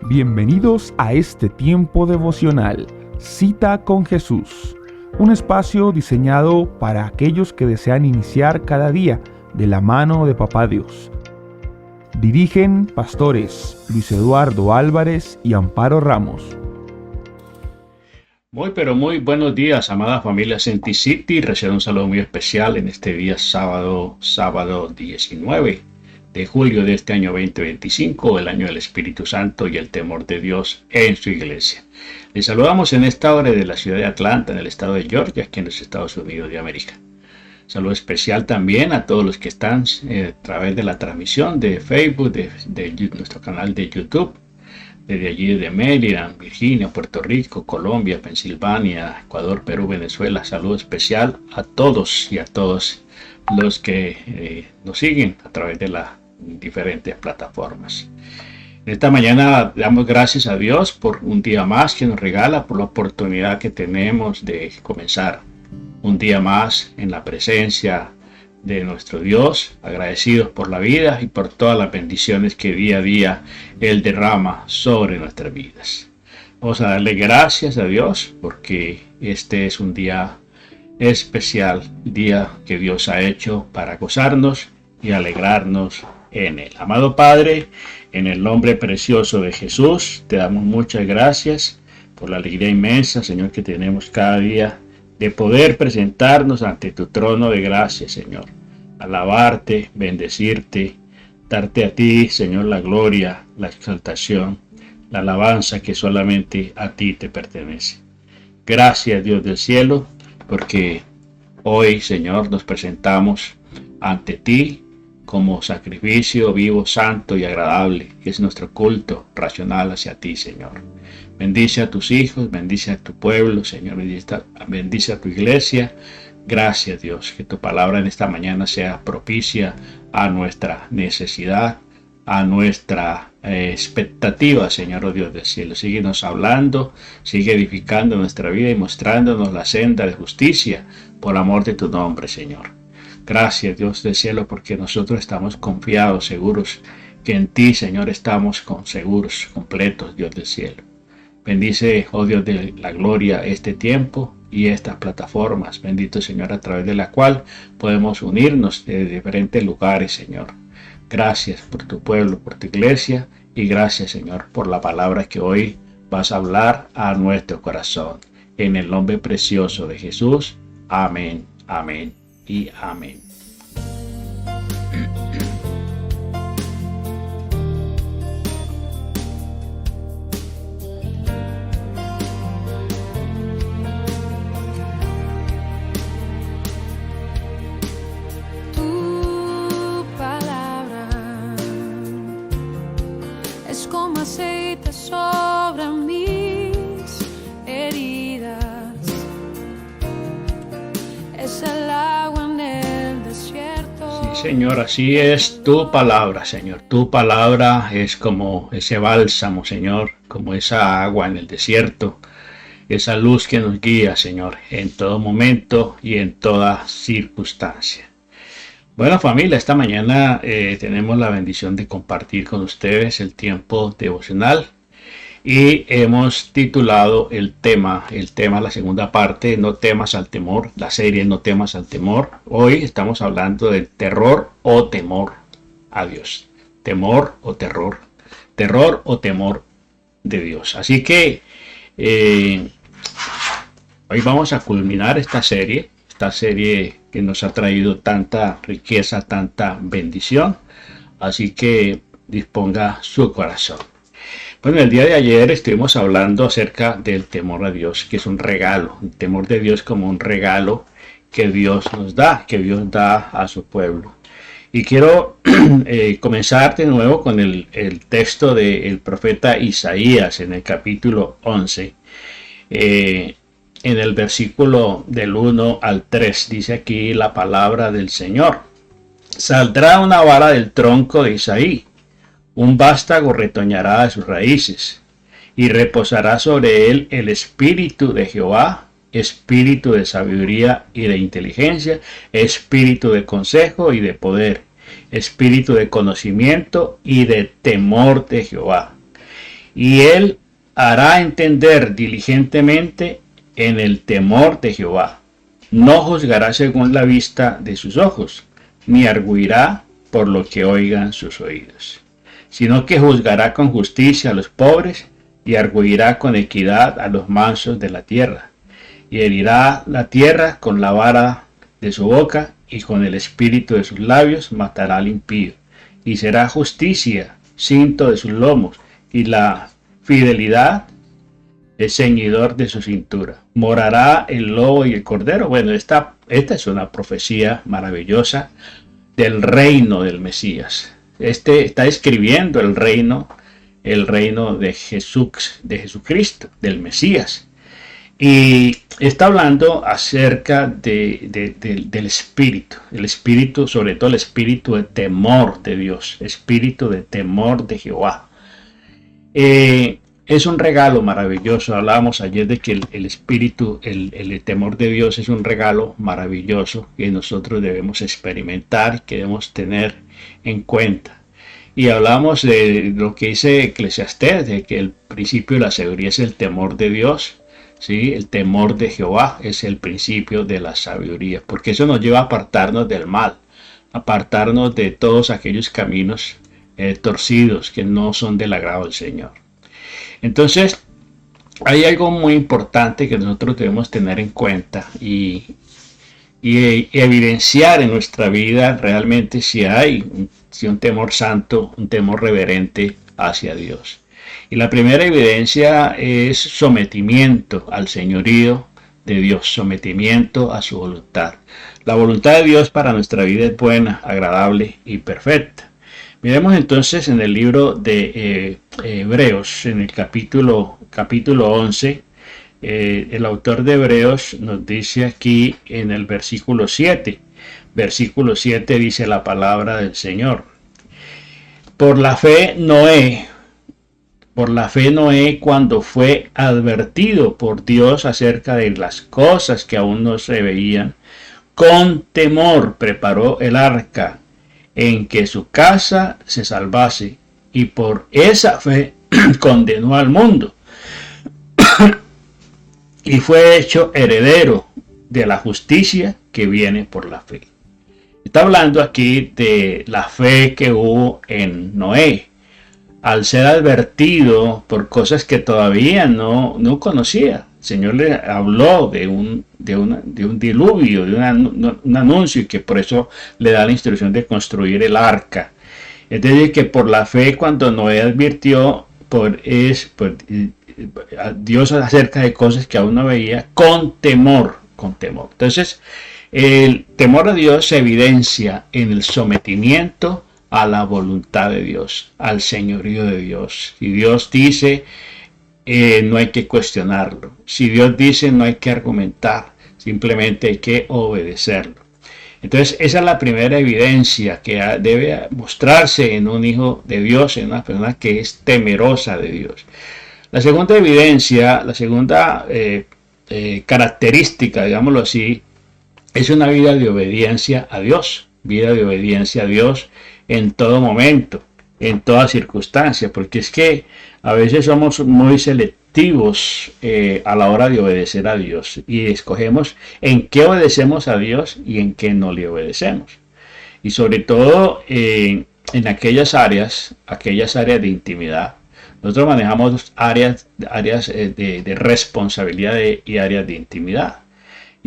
Bienvenidos a este tiempo devocional, Cita con Jesús, un espacio diseñado para aquellos que desean iniciar cada día de la mano de Papá Dios. Dirigen pastores Luis Eduardo Álvarez y Amparo Ramos. Muy buenos días, amada familia Senti City. Recibo un saludo muy especial en este día sábado 19 de julio de este año 2025, el año del Espíritu Santo y el temor de Dios en su iglesia. Les saludamos en esta hora de la ciudad de Atlanta, en el estado de Georgia, aquí en los Estados Unidos de América. Saludo especial también a todos los que están a través de la transmisión de Facebook, de nuestro canal de YouTube, desde allí de Maryland, Virginia, Puerto Rico, Colombia, Pensilvania, Ecuador, Perú, Venezuela. Saludo especial a todos y a todos los que nos siguen a través de las diferentes plataformas. En esta mañana damos gracias a Dios por un día más que nos regala, por la oportunidad que tenemos de comenzar un día más en la presencia de nuestro Dios, agradecidos por la vida y por todas las bendiciones que día a día Él derrama sobre nuestras vidas. Vamos a darle gracias a Dios porque este es un día especial, día que Dios ha hecho para gozarnos y alegrarnos en Él. Amado Padre, en el nombre precioso de Jesús, te damos muchas gracias por la alegría inmensa, Señor, que tenemos cada día de poder presentarnos ante tu trono de gracia, Señor. Alabarte, bendecirte, darte a ti, Señor, la gloria, la exaltación, la alabanza que solamente a ti te pertenece. Gracias, Dios del cielo, porque hoy, Señor, nos presentamos ante ti como sacrificio vivo, santo y agradable, que es nuestro culto racional hacia ti, Señor. Bendice a tus hijos, bendice a tu pueblo, Señor, bendice a tu iglesia. Gracias, Dios, que tu palabra en esta mañana sea propicia a nuestra necesidad, a nuestra expectativa, Señor, oh Dios del cielo. Síguenos hablando, sigue edificando nuestra vida y mostrándonos la senda de justicia por amor de tu nombre, Señor. Gracias, Dios del cielo, porque nosotros estamos confiados, seguros, que en ti, Señor, estamos seguros, completos, Dios del cielo. Bendice, oh Dios de la gloria, este tiempo y estas plataformas, bendito Señor, a través de la cual podemos unirnos de diferentes lugares, Señor. Gracias por tu pueblo, por tu iglesia, y gracias, Señor, por la palabra que hoy vas a hablar a nuestro corazón. En el nombre precioso de Jesús. Amén, amén y amén. Tu palabra es como aceite sobre mis heridas. Es el agua en el desierto. Sí, Señor, así es tu palabra, Señor. Tu palabra es como ese bálsamo, Señor, como esa agua en el desierto, esa luz que nos guía, Señor, en todo momento y en toda circunstancia. Bueno, familia, esta mañana tenemos la bendición de compartir con ustedes el tiempo devocional. Y hemos titulado el tema, la segunda parte, No temas al temor, la serie No temas al temor. Hoy estamos hablando del terror o temor a Dios. Temor o terror o temor de Dios. Así que hoy vamos a culminar esta serie que nos ha traído tanta riqueza, tanta bendición. Así que disponga su corazón. Bueno, el día de ayer estuvimos hablando acerca del temor a Dios, que es un regalo, el temor de Dios como un regalo que Dios nos da, que Dios da a su pueblo. Y quiero comenzar de nuevo con el texto del profeta Isaías en el capítulo 11, en el versículo del 1 al 3, dice aquí la palabra del Señor. Saldrá una vara del tronco de Isaí, un vástago retoñará de sus raíces, y reposará sobre él el espíritu de Jehová, espíritu de sabiduría y de inteligencia, espíritu de consejo y de poder, espíritu de conocimiento y de temor de Jehová. y él hará entender diligentemente en el temor de Jehová. No juzgará según la vista de sus ojos, ni arguirá por lo que oigan sus oídos, sino que juzgará con justicia a los pobres y arguirá con equidad a los mansos de la tierra, y herirá la tierra con la vara de su boca, y con el espíritu de sus labios matará al impío, y será justicia cinto de sus lomos, y la fidelidad el ceñidor de su cintura. Morará el lobo y el cordero. Bueno, esta es una profecía maravillosa del reino del Mesías. Está escribiendo el reino de Jesucristo, del Mesías. Y está hablando acerca del espíritu, el espíritu, sobre todo el espíritu de temor de Dios, espíritu de temor de Jehová. Es un regalo maravilloso. Hablábamos ayer de que el espíritu, el temor de Dios es un regalo maravilloso que nosotros debemos experimentar, que debemos tener en cuenta. Y hablamos de lo que dice Eclesiastés, de que el principio de la sabiduría es el temor de Dios. ¿Sí? El temor de Jehová es el principio de la sabiduría, porque eso nos lleva a apartarnos del mal, apartarnos de todos aquellos caminos torcidos que no son del agrado del Señor. Entonces, hay algo muy importante que nosotros debemos tener en cuenta y evidenciar en nuestra vida realmente si hay un temor santo, un temor reverente hacia Dios. Y la primera evidencia es sometimiento al señorío de Dios, sometimiento a su voluntad. La voluntad de Dios para nuestra vida es buena, agradable y perfecta. Miremos entonces en el libro de Hebreos, en el capítulo 11, el autor de Hebreos nos dice aquí en el versículo 7. Versículo 7 dice la palabra del Señor. Por la fe Noé, cuando fue advertido por Dios acerca de las cosas que aún no se veían, con temor preparó el arca en que su casa se salvase, y por esa fe condenó al mundo y fue hecho heredero de la justicia que viene por la fe. Está hablando aquí de la fe que hubo en Noé, al ser advertido por cosas que todavía no conocía. El Señor le habló de un diluvio, de un anuncio, y que por eso le da la instrucción de construir el arca. Es decir, que por la fe, cuando Noé advirtió a Dios acerca de cosas que aún no veía, con temor. Entonces, el temor a Dios se evidencia en el sometimiento a la voluntad de Dios, al señorío de Dios. Si Dios dice, no hay que cuestionarlo. Si Dios dice, no hay que argumentar, simplemente hay que obedecerlo. Entonces, esa es la primera evidencia que debe mostrarse en un hijo de Dios, en una persona que es temerosa de Dios. La segunda evidencia, la segunda característica, digámoslo así, es una vida de obediencia a Dios. Vida de obediencia a Dios en todo momento, en toda circunstancia, porque es que a veces somos muy selectivos a la hora de obedecer a Dios y escogemos en qué obedecemos a Dios y en qué no le obedecemos. Y sobre todo en aquellas áreas de intimidad. Nosotros manejamos áreas de responsabilidad y áreas de intimidad.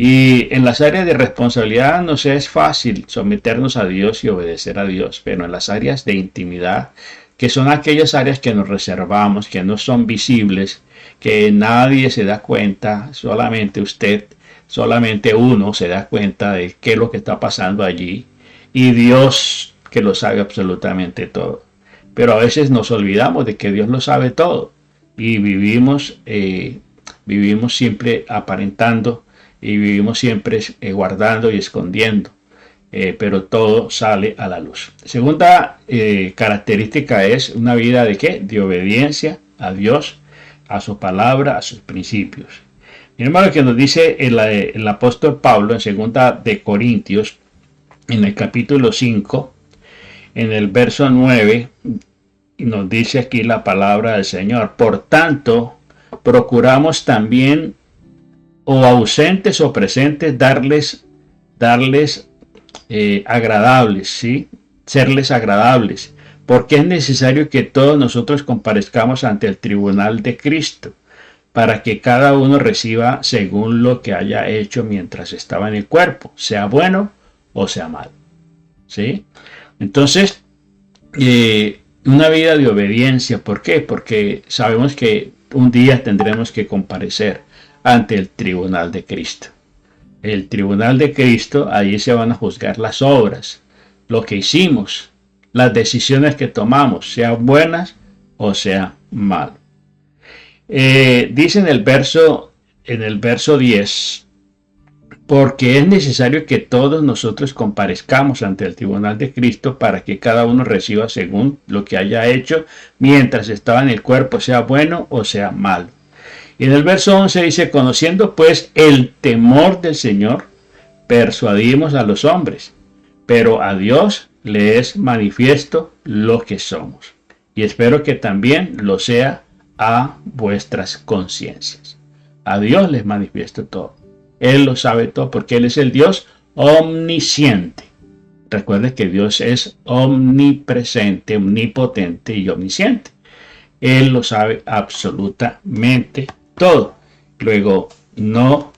Y en las áreas de responsabilidad nos es fácil someternos a Dios y obedecer a Dios, pero en las áreas de intimidad, que son aquellas áreas que nos reservamos, que no son visibles, que nadie se da cuenta, solamente uno se da cuenta de qué es lo que está pasando allí, y Dios que lo sabe absolutamente todo. Pero a veces nos olvidamos de que Dios lo sabe todo y vivimos siempre aparentando, y vivimos siempre guardando y escondiendo, pero todo sale a la luz. Segunda característica es una vida de ¿qué? De obediencia a Dios, a su palabra, a sus principios. Miremos lo que nos dice el apóstol Pablo en 2 de Corintios, en el capítulo 5, en el verso 9, y nos dice aquí la palabra del Señor. Por tanto, procuramos también, o ausentes o presentes, darles agradables, ¿sí? Serles agradables, porque es necesario que todos nosotros comparezcamos ante el tribunal de Cristo, para que cada uno reciba según lo que haya hecho mientras estaba en el cuerpo, sea bueno o sea malo, ¿sí? Entonces, una vida de obediencia, ¿por qué? Porque sabemos que un día tendremos que comparecer ante el tribunal de Cristo. El tribunal de Cristo, allí se van a juzgar las obras, lo que hicimos, las decisiones que tomamos, sean buenas o sean malas. Dice en el verso 10, porque es necesario que todos nosotros comparezcamos ante el tribunal de Cristo para que cada uno reciba según lo que haya hecho mientras estaba en el cuerpo, sea bueno o sea malo. Y en el verso 11 dice, conociendo pues el temor del Señor, persuadimos a los hombres, pero a Dios le es manifiesto lo que somos. Y espero que también lo sea a vuestras conciencias. A Dios les manifiesto todo. Él lo sabe todo porque Él es el Dios omnisciente. Recuerde que Dios es omnipresente, omnipotente y omnisciente. Él lo sabe absolutamente todo. Luego, no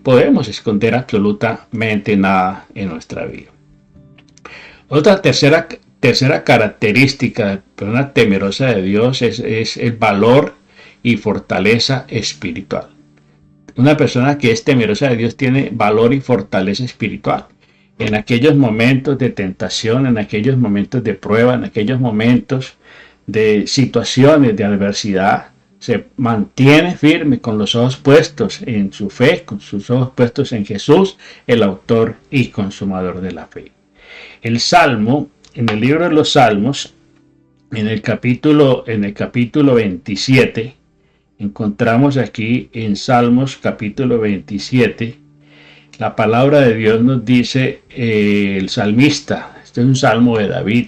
podemos esconder absolutamente nada en nuestra vida. Otra tercera característica de la persona temerosa de Dios es el valor y fortaleza espiritual. Una persona que es temerosa de Dios tiene valor y fortaleza espiritual. En aquellos momentos de tentación, en aquellos momentos de prueba, en aquellos momentos de situaciones de adversidad, se mantiene firme con los ojos puestos en su fe, con sus ojos puestos en Jesús, el autor y consumador de la fe. El Salmo, en el libro de los Salmos, en el capítulo 27, encontramos aquí en Salmos capítulo 27, la palabra de Dios nos dice, el salmista, este es un salmo de David,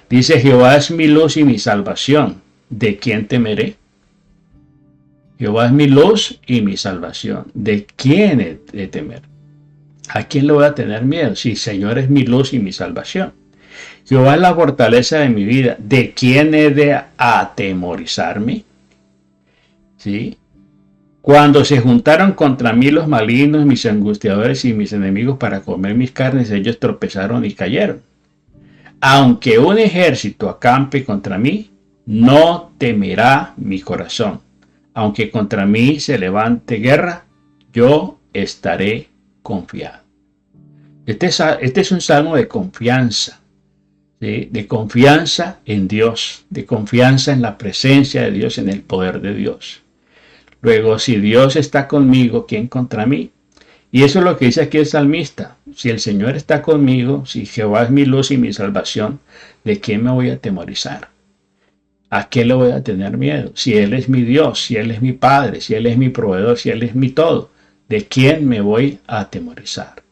dice, Jehová es mi luz y mi salvación, ¿de quién temeré? Jehová es mi luz y mi salvación, ¿de quién he de temer? ¿A quién le voy a tener miedo? Si Señor es mi luz y mi salvación. Jehová es la fortaleza de mi vida, ¿de quién he de atemorizarme? ¿Sí? Cuando se juntaron contra mí los malignos, mis angustiadores y mis enemigos para comer mis carnes, ellos tropezaron y cayeron. Aunque un ejército acampe contra mí, no temerá mi corazón. Aunque contra mí se levante guerra, yo estaré confiado. Este es un salmo de confianza, ¿sí? De confianza en Dios, de confianza en la presencia de Dios, en el poder de Dios. Luego, si Dios está conmigo, ¿quién contra mí? Y eso es lo que dice aquí el salmista. Si el Señor está conmigo, si Jehová es mi luz y mi salvación, ¿de quién me voy a atemorizar? ¿A qué le voy a tener miedo? Si Él es mi Dios, si Él es mi Padre, si Él es mi proveedor, si Él es mi todo, ¿de quién me voy a atemorizar?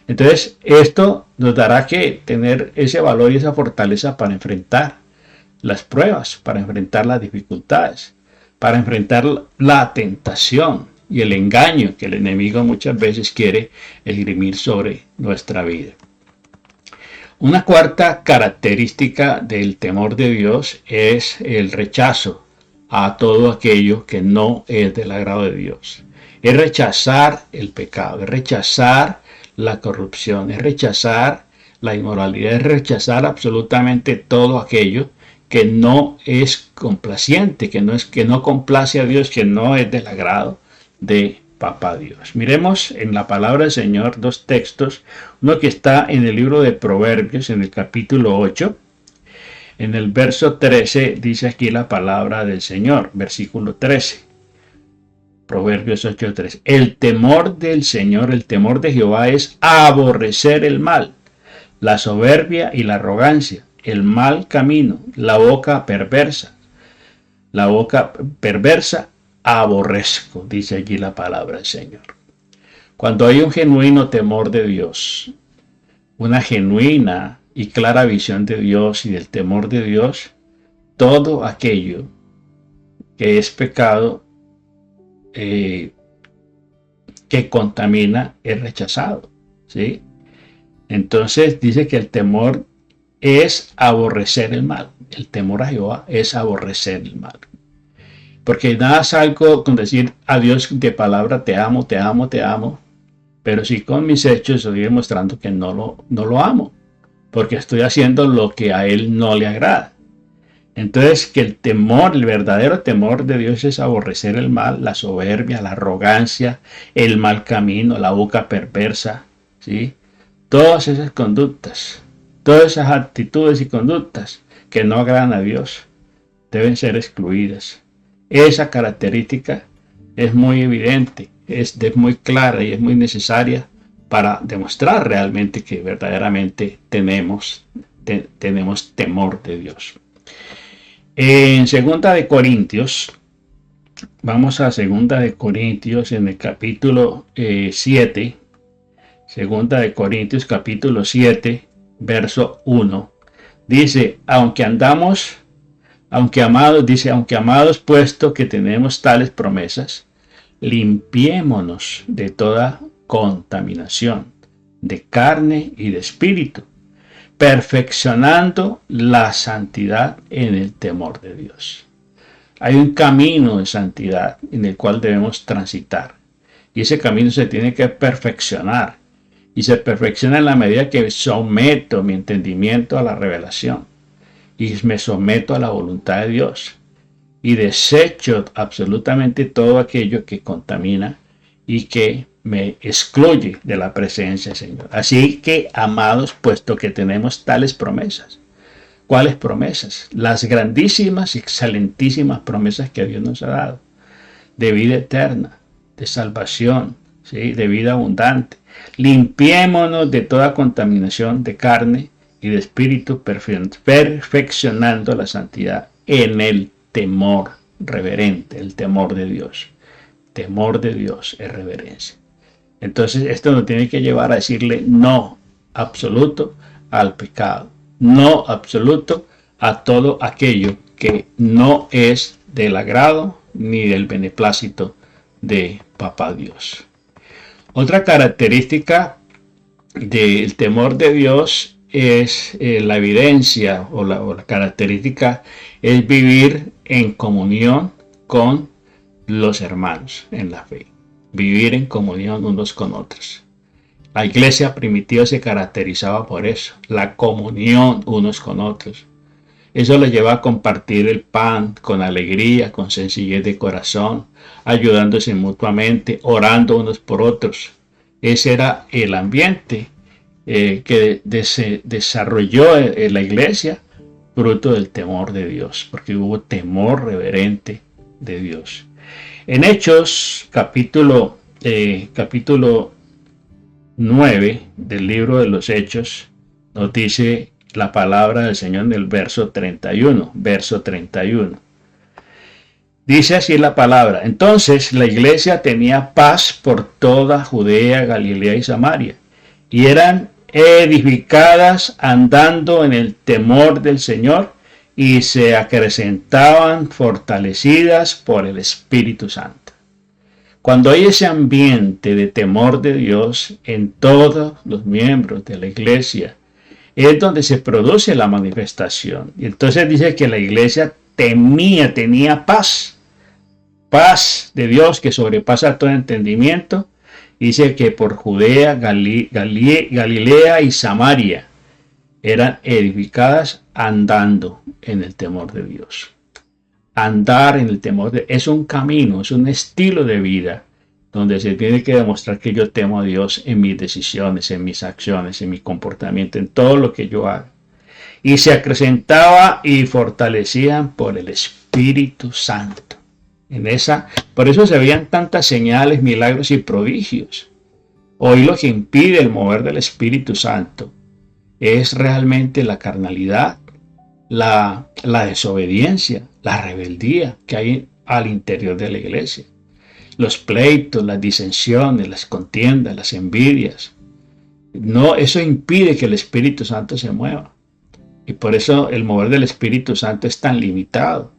Entonces, esto nos dará que tener ese valor y esa fortaleza para enfrentar las pruebas, para enfrentar las dificultades, para enfrentar la tentación y el engaño que el enemigo muchas veces quiere esgrimir sobre nuestra vida. Una cuarta característica del temor de Dios es el rechazo a todo aquello que no es del agrado de Dios. Es rechazar el pecado, es rechazar la corrupción, es rechazar la inmoralidad, es rechazar absolutamente todo aquello que no es complaciente, que no complace a Dios, que no es del agrado de Papá Dios. Miremos en la palabra del Señor dos textos, uno que está en el libro de Proverbios, en el capítulo 8, en el verso 13, dice aquí la palabra del Señor, versículo 13. Proverbios 8:13. El temor del Señor, el temor de Jehová es aborrecer el mal, la soberbia y la arrogancia, el mal camino, la boca perversa. La boca perversa aborrezco, dice allí la palabra del Señor. Cuando hay un genuino temor de Dios, una genuina y clara visión de Dios y del temor de Dios, todo aquello que es pecado, que contamina, es rechazado, ¿sí? Entonces dice que el temor es aborrecer el mal. El temor a Jehová es aborrecer el mal. Porque nada salgo con decir a Dios de palabra te amo, te amo, te amo, pero si con mis hechos estoy demostrando que no lo amo, porque estoy haciendo lo que a Él no le agrada. Entonces que el temor, el verdadero temor de Dios es aborrecer el mal, la soberbia, la arrogancia, el mal camino, la boca perversa, ¿sí? Todas esas conductas, todas esas actitudes y conductas que no agradan a Dios deben ser excluidas. Esa característica es muy evidente, es muy clara y es muy necesaria para demostrar realmente que verdaderamente tenemos temor de Dios. En 2 de Corintios, vamos a 2 de Corintios en el capítulo 7, 2 de Corintios capítulo 7, verso 1, dice, aunque amados, puesto que tenemos tales promesas, limpiémonos de toda contaminación, de carne y de espíritu, perfeccionando la santidad en el temor de Dios. Hay un camino de santidad en el cual debemos transitar, y ese camino se tiene que perfeccionar, y se perfecciona en la medida que someto mi entendimiento a la revelación, y me someto a la voluntad de Dios, y desecho absolutamente todo aquello que contamina y que me excluye de la presencia del Señor. Así que, amados, puesto que tenemos tales promesas. ¿Cuáles promesas? Las grandísimas y excelentísimas promesas que Dios nos ha dado, de vida eterna, de salvación, ¿sí? De vida abundante. Limpiémonos de toda contaminación de carne y de espíritu, perfeccionando la santidad en el temor reverente, el temor de Dios. Temor de Dios es reverencia. Entonces esto nos tiene que llevar a decirle no absoluto al pecado, no absoluto a todo aquello que no es del agrado ni del beneplácito de Papá Dios. Otra característica del temor de Dios es la evidencia o la característica es vivir en comunión con los hermanos en la fe, vivir en comunión unos con otros. La iglesia primitiva se caracterizaba por eso, la comunión unos con otros. Eso le lleva a compartir el pan con alegría, con sencillez de corazón, ayudándose mutuamente, orando unos por otros. Ese era el ambiente que se desarrolló en la iglesia, fruto del temor de Dios, porque hubo temor reverente de Dios. En Hechos, capítulo 9 del libro de los Hechos, nos dice la palabra del Señor en el verso 31. Dice así la palabra: entonces la iglesia tenía paz por toda Judea, Galilea y Samaria, y eran edificadas andando en el temor del Señor, y se acrecentaban fortalecidas por el Espíritu Santo. Cuando hay ese ambiente de temor de Dios en todos los miembros de la iglesia, es donde se produce la manifestación. Y entonces dice que la iglesia tenía paz de Dios que sobrepasa todo entendimiento. Dice que por Judea, Galilea y Samaria eran edificadas andando en el temor de Dios. Andar en el temor de Dios es un camino, es un estilo de vida donde se tiene que demostrar que yo temo a Dios en mis decisiones, en mis acciones, en mi comportamiento, en todo lo que yo hago. Y se acrecentaba y fortalecían por el Espíritu Santo. Por eso se veían tantas señales, milagros y prodigios. Hoy lo que impide el mover del Espíritu Santo es realmente la carnalidad, la desobediencia, la rebeldía que hay al interior de la iglesia. Los pleitos, las disensiones, las contiendas, las envidias. No, eso impide que el Espíritu Santo se mueva. Y por eso el mover del Espíritu Santo es tan limitado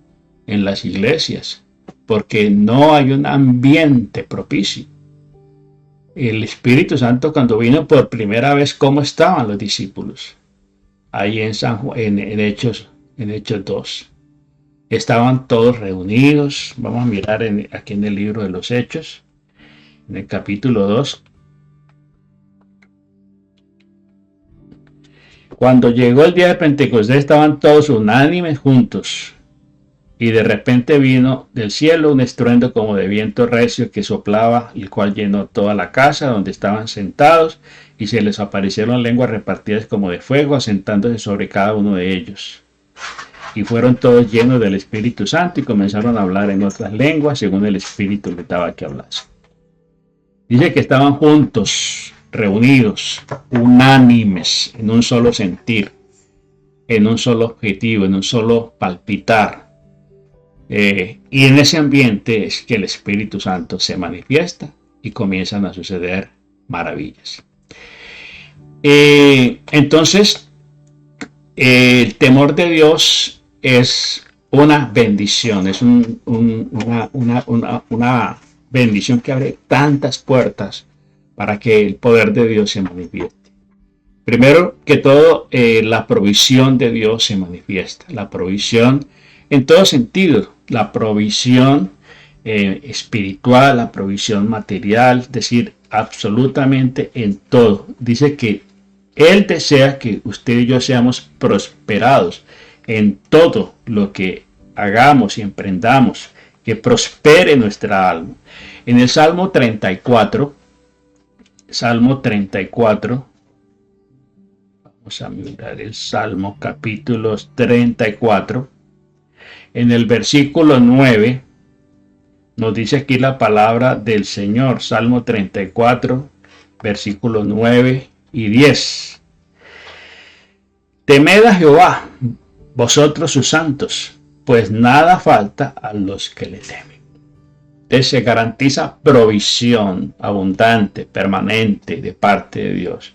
en las iglesias, porque no hay un ambiente propicio. El Espíritu Santo, cuando vino por primera vez, ¿cómo estaban los discípulos? Ahí en Hechos 2. Estaban todos reunidos. Vamos a mirar aquí en el libro de los Hechos, en el capítulo 2. Cuando llegó el día de Pentecostés, estaban todos unánimes juntos. Y de repente vino del cielo un estruendo como de viento recio que soplaba, el cual llenó toda la casa donde estaban sentados, y se les aparecieron lenguas repartidas como de fuego, asentándose sobre cada uno de ellos. Y fueron todos llenos del Espíritu Santo y comenzaron a hablar en otras lenguas, según el Espíritu les daba que hablasen. Dice que estaban juntos, reunidos, unánimes, en un solo sentir, en un solo objetivo, en un solo palpitar. Y en ese ambiente es que el Espíritu Santo se manifiesta y comienzan a suceder maravillas. Entonces, el temor de Dios es una bendición, es una bendición que abre tantas puertas para que el poder de Dios se manifieste. Primero que todo, la provisión de Dios se manifiesta, la provisión en todo sentido, la provisión espiritual, la provisión material, es decir, absolutamente en todo. Dice que Él desea que usted y yo seamos prosperados en todo lo que hagamos y emprendamos, que prospere nuestra alma. En el Salmo 34, vamos a mirar el Salmo capítulo 34, en el versículo 9, nos dice aquí la palabra del Señor, Salmo 34, versículos 9 y 10. Temed a Jehová, vosotros sus santos, pues nada falta a los que le temen. Entonces se garantiza provisión abundante, permanente de parte de Dios.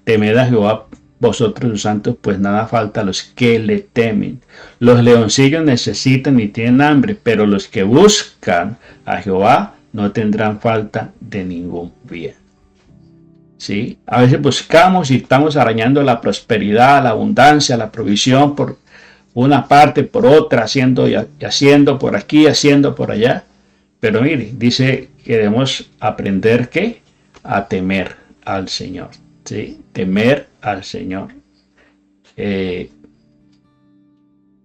Temed a Jehová, vosotros sus santos, pues nada falta a los que le temen. Los leoncillos necesitan y tienen hambre, pero los que buscan a Jehová no tendrán falta de ningún bien. ¿Sí? A veces buscamos y estamos arañando la prosperidad, la abundancia, la provisión por una parte, por otra, haciendo y haciendo por aquí, haciendo por allá. Pero mire, dice que debemos aprender ¿qué? A temer al Señor. ¿Sí? Temer al Señor.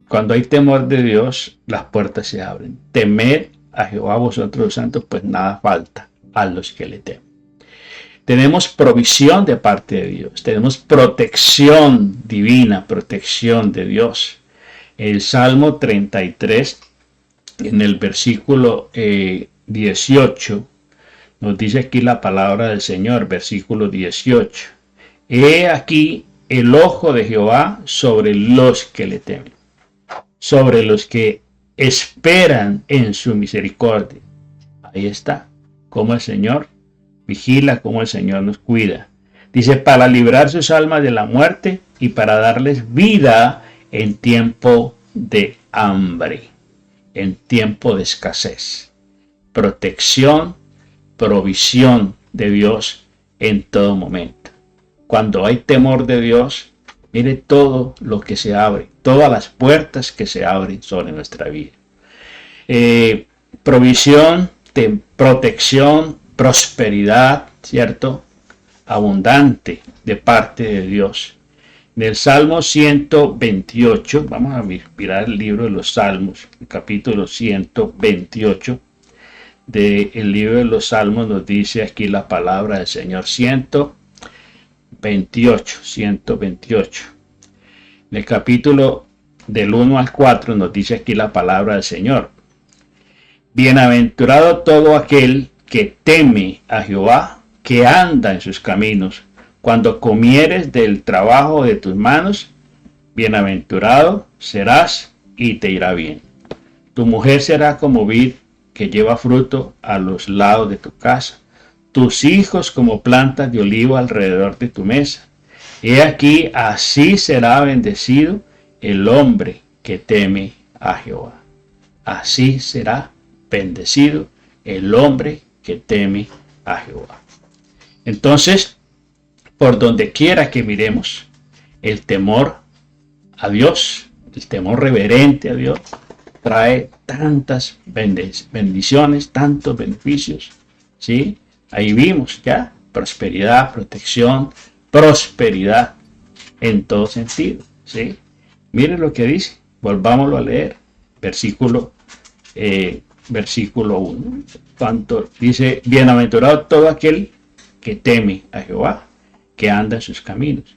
Cuando hay temor de Dios, las puertas se abren. Temed a Jehová, vosotros los santos, pues nada falta a los que le temen. Tenemos provisión de parte de Dios. Tenemos protección divina, protección de Dios. El Salmo 33, en el versículo 18, nos dice aquí la palabra del Señor, versículo 18. He aquí el ojo de Jehová sobre los que le temen, sobre los que esperan en su misericordia. Ahí está, como el Señor vigila, como el Señor nos cuida. Dice, para librar sus almas de la muerte y para darles vida en tiempo de hambre, en tiempo de escasez. Protección, provisión de Dios en todo momento. Cuando hay temor de Dios, mire todo lo que se abre, todas las puertas que se abren sobre nuestra vida. Provisión, protección, prosperidad, ¿cierto? Abundante de parte de Dios. En el Salmo 128, vamos a mirar el libro de los Salmos, el capítulo 128 del libro de los Salmos, nos dice aquí la palabra del Señor, 128. En el capítulo del 1 al 4 nos dice aquí la palabra del Señor. Bienaventurado todo aquel que teme a Jehová, que anda en sus caminos. Cuando comieres del trabajo de tus manos, bienaventurado serás y te irá bien. Tu mujer será como vid que lleva fruto a los lados de tu casa, tus hijos como plantas de olivo alrededor de tu mesa. He aquí, así será bendecido el hombre que teme a Jehová. Así será bendecido el hombre que teme a Jehová. Entonces, por donde quiera que miremos, el temor a Dios, el temor reverente a Dios, trae tantas bendiciones, tantos beneficios, ¿sí? Ahí vimos ya prosperidad, protección, prosperidad en todo sentido, ¿sí? Miren lo que dice, volvámoslo a leer, versículo 1. Tanto dice, bienaventurado todo aquel que teme a Jehová, que anda en sus caminos.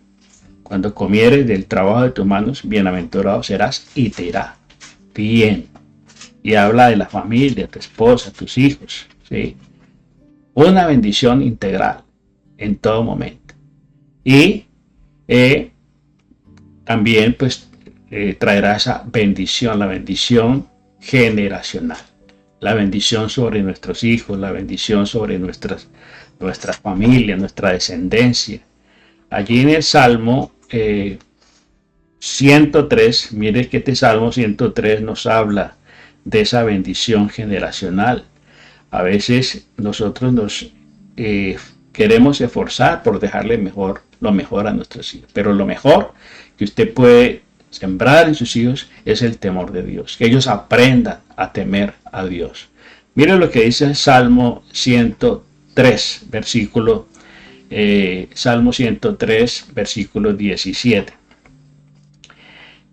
Cuando comieres del trabajo de tus manos, bienaventurado serás y te irá bien. Y habla de la familia, tu esposa, tus hijos, ¿sí? Una bendición integral en todo momento. Y también pues traerá esa bendición, la bendición generacional, la bendición sobre nuestros hijos, la bendición sobre nuestra familia, nuestra descendencia. Allí en el Salmo 103, mire que este Salmo 103 nos habla de esa bendición generacional. A veces nosotros nos queremos esforzar por dejarle lo mejor a nuestros hijos, pero lo mejor que usted puede sembrar en sus hijos es el temor de Dios, que ellos aprendan a temer a Dios. Mire lo que dice el Salmo 103, Salmo 103, versículo 17.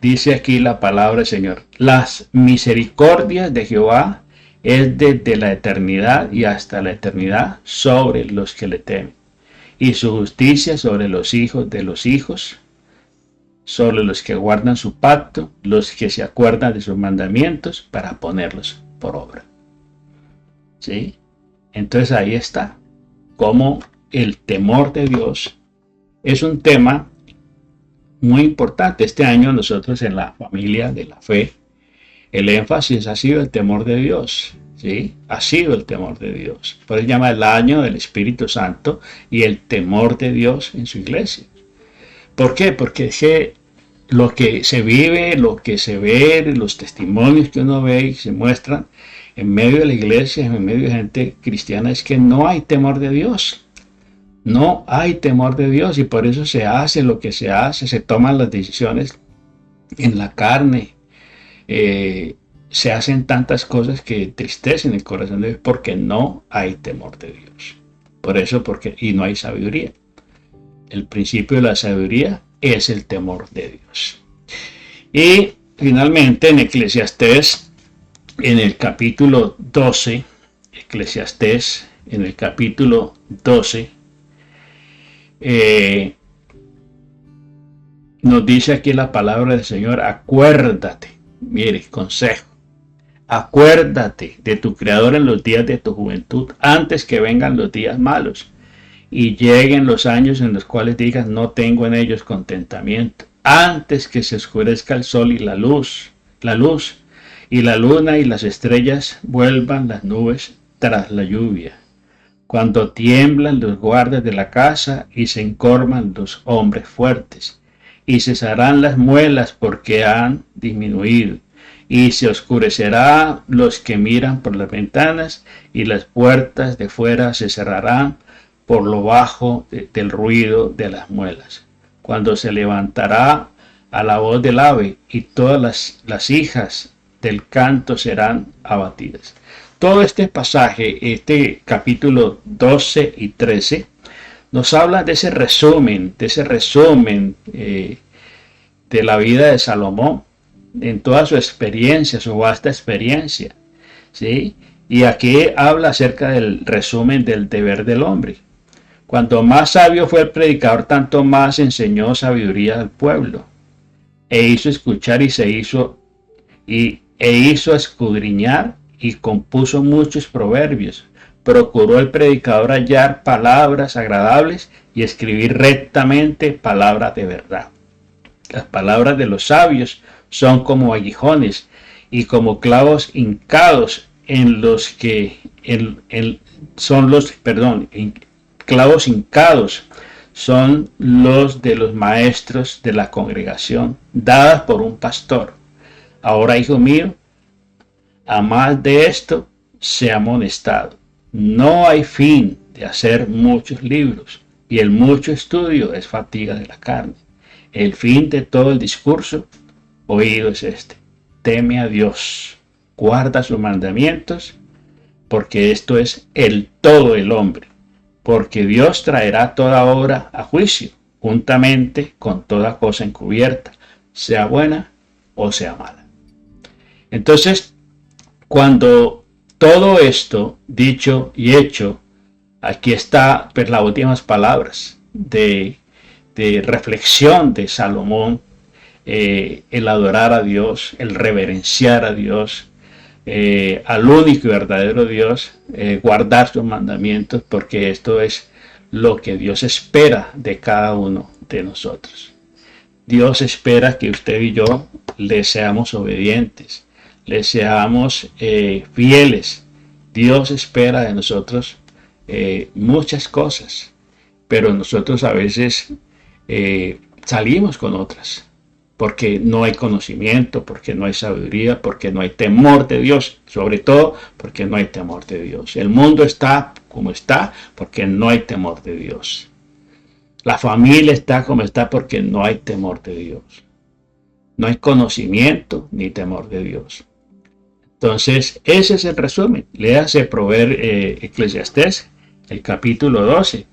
Dice aquí la palabra del Señor: las misericordias de Jehová es desde la eternidad y hasta la eternidad sobre los que le temen, y su justicia sobre los hijos de los hijos, sobre los que guardan su pacto, los que se acuerdan de sus mandamientos para ponerlos por obra. ¿Sí? Entonces ahí está, como el temor de Dios es un tema muy importante. Este año nosotros en la familia de la fe, el énfasis ha sido el temor de Dios, ¿sí? Ha sido el temor de Dios. Por eso se llama el año del Espíritu Santo y el temor de Dios en su iglesia. ¿Por qué? Porque es que lo que se vive, lo que se ve, los testimonios que uno ve y se muestran en medio de la iglesia, en medio de gente cristiana, es que no hay temor de Dios. No hay temor de Dios y por eso se hace lo que se hace, se toman las decisiones en la carne, se hacen tantas cosas que entristecen el corazón de Dios porque no hay temor de Dios. Por eso, y no hay sabiduría. El principio de la sabiduría es el temor de Dios. Y finalmente en Eclesiastés, en el capítulo 12, Eclesiastés, en el capítulo 12, nos dice aquí la palabra del Señor: acuérdate, mire, consejo, acuérdate de tu Creador en los días de tu juventud, antes que vengan los días malos y lleguen los años en los cuales digas: no tengo en ellos contentamiento, antes que se oscurezca el sol y la luz, y la luna y las estrellas vuelvan las nubes tras la lluvia, cuando tiemblan los guardas de la casa y se encorvan los hombres fuertes, y cesarán las muelas porque han disminuido, y se oscurecerá los que miran por las ventanas, y las puertas de fuera se cerrarán por lo bajo del ruido de las muelas, cuando se levantará a la voz del ave, y todas las hijas del canto serán abatidas. Todo este pasaje, este capítulo 12 y 13, nos habla de ese resumen de la vida de Salomón, en toda su experiencia, su vasta experiencia, ¿sí? Y aquí habla acerca del resumen del deber del hombre. Cuanto más sabio fue el predicador, tanto más enseñó sabiduría al pueblo, e hizo escuchar e hizo escudriñar, y compuso muchos proverbios. Procuró el predicador hallar palabras agradables y escribir rectamente palabras de verdad. Las palabras de los sabios son como aguijones y como clavos hincados clavos hincados son los de los maestros de la congregación, dadas por un pastor. Ahora, hijo mío, a más de esto, sea amonestado. No hay fin de hacer muchos libros, y el mucho estudio es fatiga de la carne. El fin de todo el discurso oído es este: teme a Dios, guarda sus mandamientos, porque esto es el todo del hombre, porque Dios traerá toda obra a juicio, juntamente con toda cosa encubierta, sea buena o sea mala. Entonces, cuando todo esto dicho y hecho, aquí está pues, las últimas palabras de reflexión de Salomón, el adorar a Dios, el reverenciar a Dios, al único y verdadero Dios, guardar sus mandamientos, porque esto es lo que Dios espera de cada uno de nosotros. Dios espera que usted y yo le seamos obedientes, le seamos fieles. Dios espera de nosotros muchas cosas, pero nosotros a veces salimos con otras, porque no hay conocimiento, porque no hay sabiduría, porque no hay temor de Dios, sobre todo porque no hay temor de Dios. El mundo está como está porque no hay temor de Dios. La familia está como está porque no hay temor de Dios. No hay conocimiento ni temor de Dios. Entonces, ese es el resumen. Léase Eclesiastés, el capítulo 12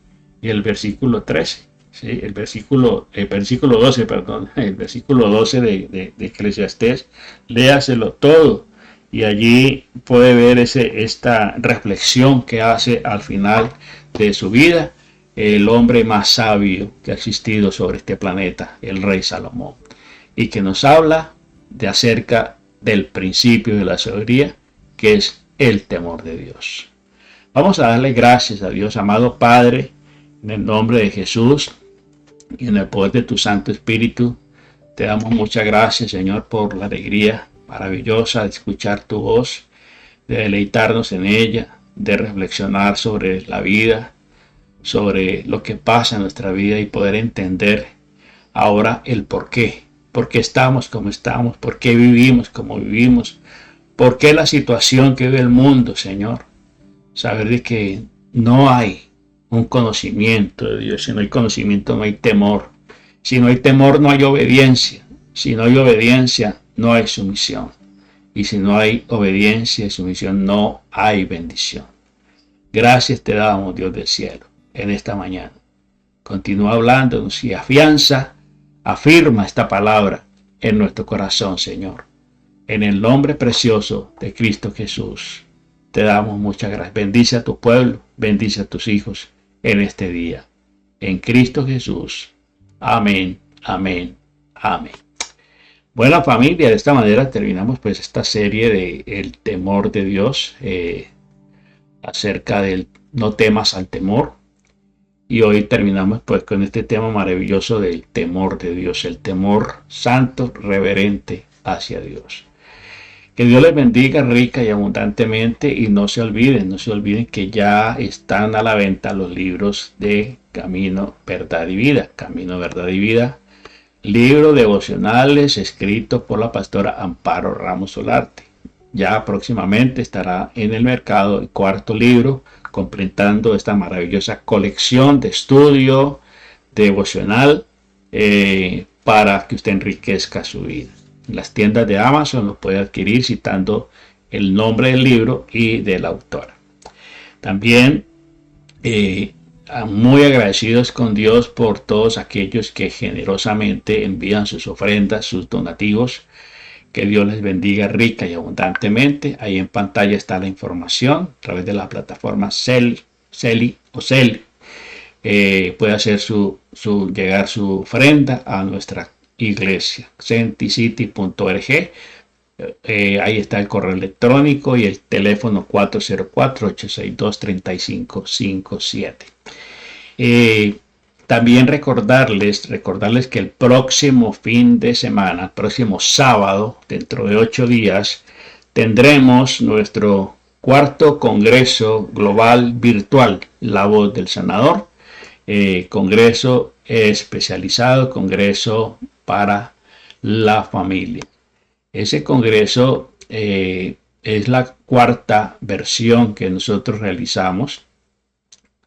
y el versículo 13. ¿Sí? El versículo 12 de Eclesiastés, léaselo todo y allí puede ver esta reflexión que hace al final de su vida el hombre más sabio que ha existido sobre este planeta, el rey Salomón, y que nos habla de acerca del principio de la sabiduría, que es el temor de Dios. Vamos a darle gracias a Dios, amado Padre, en el nombre de Jesús y en el poder de tu Santo Espíritu. Te damos muchas gracias, Señor, por la alegría maravillosa de escuchar tu voz, de deleitarnos en ella, de reflexionar sobre la vida, sobre lo que pasa en nuestra vida y poder entender ahora el por qué estamos como estamos, por qué vivimos como vivimos, por qué la situación que vive el mundo, Señor. Saber de que no hay un conocimiento de Dios. Si no hay conocimiento, no hay temor. Si no hay temor, no hay obediencia. Si no hay obediencia, no hay sumisión. Y si no hay obediencia y sumisión, no hay bendición. Gracias te damos, Dios del cielo, en esta mañana. Continúa hablándonos y afirma esta palabra en nuestro corazón, Señor. En el nombre precioso de Cristo Jesús, te damos muchas gracias. Bendice a tu pueblo, bendice a tus hijos en este día. En Cristo Jesús. Amén, amén, amén. Bueno, familia, de esta manera terminamos pues esta serie de el temor de Dios, acerca del no temas al temor. Y hoy terminamos pues con este tema maravilloso del temor de Dios, el temor santo, reverente hacia Dios. Que Dios les bendiga rica y abundantemente, y no se olviden que ya están a la venta los libros de Camino, Verdad y Vida. Camino, Verdad y Vida, libro devocionales escrito por la pastora Amparo Ramos Solarte. Ya próximamente estará en el mercado el cuarto libro, completando esta maravillosa colección de estudio devocional para que usted enriquezca su vida. En las tiendas de Amazon lo puede adquirir citando el nombre del libro y de la autora. También muy agradecidos con Dios por todos aquellos que generosamente envían sus ofrendas, sus donativos. Que Dios les bendiga rica y abundantemente. Ahí en pantalla está la información a través de la plataforma Celi. Puede hacer llegar su ofrenda a nuestra iglesia, senticity.org. Ahí está el correo electrónico y el teléfono 404-862-3557. También recordarles que el próximo fin de semana, próximo sábado, dentro de 8 días, tendremos nuestro cuarto Congreso Global Virtual, La Voz del Sanador, congreso especializado, congreso para la familia. Ese congreso es la cuarta versión que nosotros realizamos,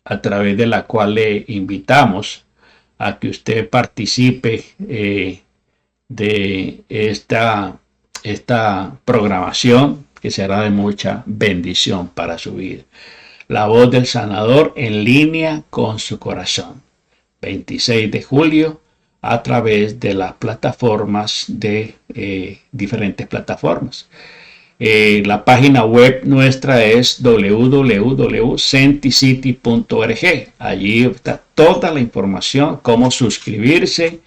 a través de la cual le invitamos a que usted participe de esta programación, que será de mucha bendición para su vida. La voz del sanador en línea con su corazón. 26 de julio a través de las plataformas de diferentes plataformas. La página web nuestra es www.senticity.org. Allí está toda la información, cómo suscribirse,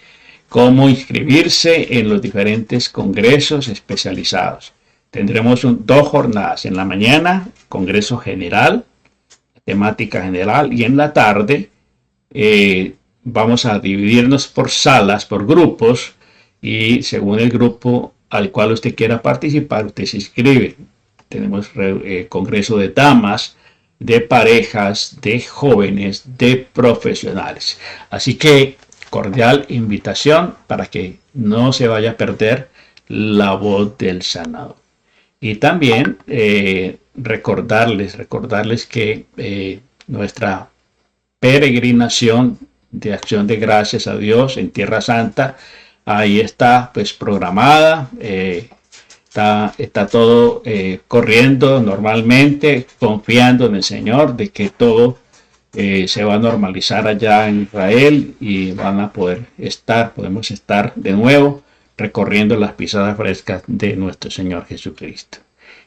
cómo inscribirse en los diferentes congresos especializados. Tendremos 2 jornadas, en la mañana, congreso general, temática general, y en la tarde vamos a dividirnos por salas, por grupos, y según el grupo al cual usted quiera participar, usted se inscribe. Tenemos congreso de damas, de parejas, de jóvenes, de profesionales. Así que cordial invitación para que no se vaya a perder la voz del sanador. Y también recordarles que nuestra peregrinación de acción de gracias a Dios en Tierra Santa, ahí está pues programada, está todo corriendo normalmente, confiando en el Señor de que todo se va a normalizar allá en Israel y podemos estar de nuevo recorriendo las pisadas frescas de nuestro Señor Jesucristo.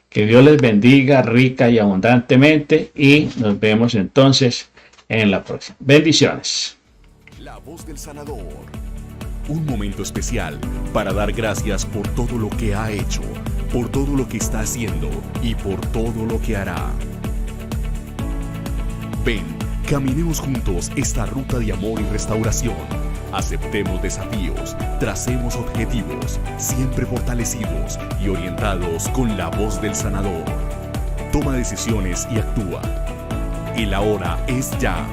Que Dios les bendiga rica y abundantemente y nos vemos entonces en la próxima. Bendiciones. La voz del sanador. Un momento especial para dar gracias por todo lo que ha hecho, por todo lo que está haciendo y por todo lo que hará. Ven, caminemos juntos esta ruta de amor y restauración. Aceptemos desafíos, tracemos objetivos, siempre fortalecidos y orientados con la voz del sanador. Toma decisiones y actúa. El ahora es ya.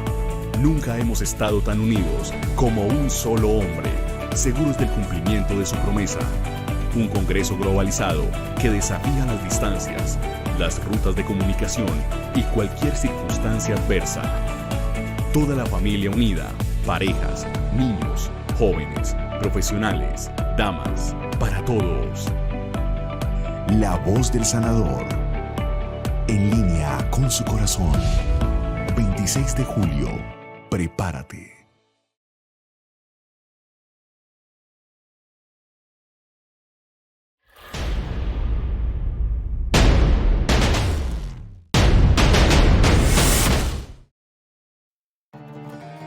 Nunca hemos estado tan unidos como un solo hombre, seguros del cumplimiento de su promesa. Un congreso globalizado que desafía las distancias, las rutas de comunicación y cualquier circunstancia adversa. Toda la familia unida, parejas, niños, jóvenes, profesionales, damas, para todos. La voz del sanador. En línea con su corazón. 26 de julio. Prepárate.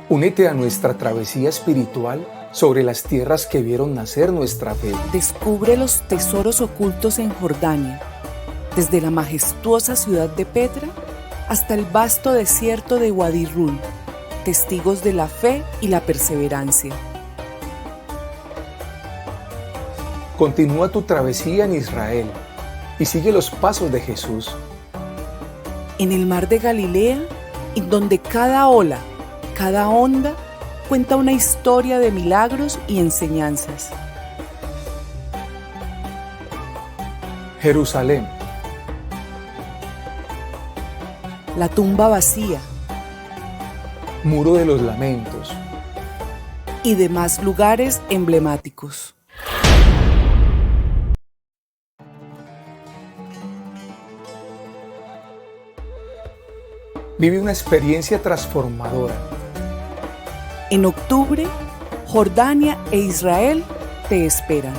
Únete a nuestra travesía espiritual sobre las tierras que vieron nacer nuestra fe. Descubre los tesoros ocultos en Jordania, desde la majestuosa ciudad de Petra hasta el vasto desierto de Wadi Rum, testigos de la fe y la perseverancia. Continúa tu travesía en Israel y sigue los pasos de Jesús. En el mar de Galilea, en donde cada ola, cada onda cuenta una historia de milagros y enseñanzas. Jerusalén. La tumba vacía. Muro de los Lamentos. Y demás lugares emblemáticos. Vive una experiencia transformadora. En octubre, Jordania e Israel te esperan.